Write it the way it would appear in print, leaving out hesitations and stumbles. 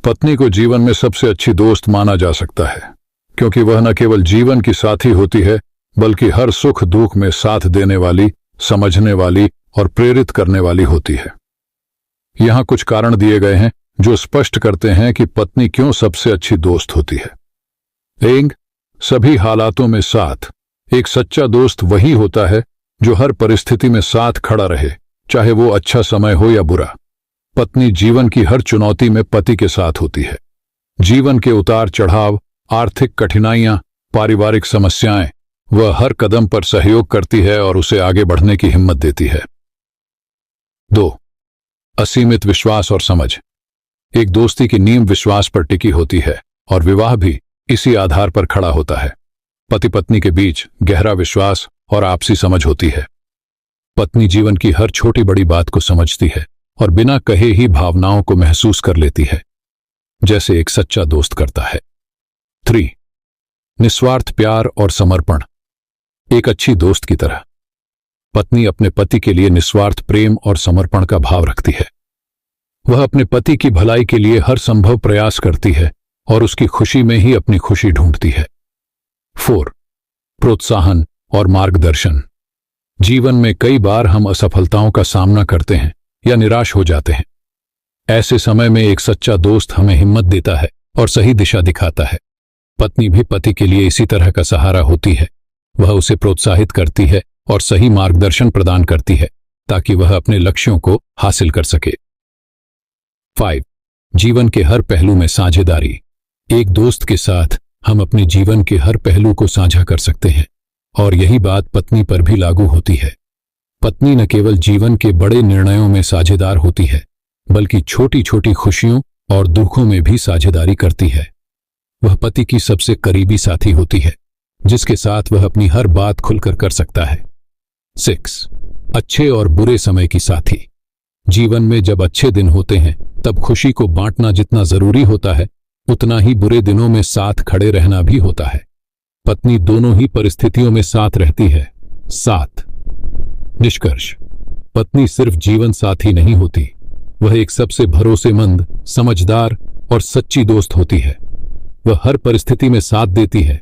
पत्नी को जीवन में सबसे अच्छी दोस्त माना जा सकता है, क्योंकि वह न केवल जीवन की साथी होती है बल्कि हर सुख दुख में साथ देने वाली, समझने वाली और प्रेरित करने वाली होती है। यहां कुछ कारण दिए गए हैं जो स्पष्ट करते हैं कि पत्नी क्यों सबसे अच्छी दोस्त होती है। 1. सभी हालातों में साथ। एक सच्चा दोस्त वही होता है जो हर परिस्थिति में साथ खड़ा रहे, चाहे वो अच्छा समय हो या बुरा। पत्नी जीवन की हर चुनौती में पति के साथ होती है। जीवन के उतार चढ़ाव, आर्थिक कठिनाइयां, पारिवारिक समस्याएं, वह हर कदम पर सहयोग करती है और उसे आगे बढ़ने की हिम्मत देती है। 2. असीमित विश्वास और समझ। एक दोस्ती की नींव विश्वास पर टिकी होती है और विवाह भी इसी आधार पर खड़ा होता है। पति पत्नी के बीच गहरा विश्वास और आपसी समझ होती है। पत्नी जीवन की हर छोटी बड़ी बात को समझती है और बिना कहे ही भावनाओं को महसूस कर लेती है, जैसे एक सच्चा दोस्त करता है। 3. निस्वार्थ प्यार और समर्पण। एक अच्छी दोस्त की तरह पत्नी अपने पति के लिए निस्वार्थ प्रेम और समर्पण का भाव रखती है। वह अपने पति की भलाई के लिए हर संभव प्रयास करती है और उसकी खुशी में ही अपनी खुशी ढूंढती है। 4. प्रोत्साहन और मार्गदर्शन। जीवन में कई बार हम असफलताओं का सामना करते हैं या निराश हो जाते हैं। ऐसे समय में एक सच्चा दोस्त हमें हिम्मत देता है और सही दिशा दिखाता है। पत्नी भी पति के लिए इसी तरह का सहारा होती है। वह उसे प्रोत्साहित करती है और सही मार्गदर्शन प्रदान करती है ताकि वह अपने लक्ष्यों को हासिल कर सके। 5. जीवन के हर पहलू में साझेदारी। एक दोस्त के साथ हम अपने जीवन के हर पहलू को साझा कर सकते हैं और यही बात पत्नी पर भी लागू होती है। पत्नी न केवल जीवन के बड़े निर्णयों में साझेदार होती है बल्कि छोटी छोटी खुशियों और दुखों में भी साझेदारी करती है। वह पति की सबसे करीबी साथी होती है जिसके साथ वह अपनी हर बात खुलकर कर सकता है। 6. अच्छे और बुरे समय की साथी। जीवन में जब अच्छे दिन होते हैं तब खुशी को बांटना जितना जरूरी होता है उतना ही बुरे दिनों में साथ खड़े रहना भी होता है। पत्नी दोनों ही परिस्थितियों में साथ रहती है। 7. निष्कर्ष। पत्नी सिर्फ जीवन साथी नहीं होती, वह एक सबसे भरोसेमंद, समझदार और सच्ची दोस्त होती है। वह हर परिस्थिति में साथ देती है,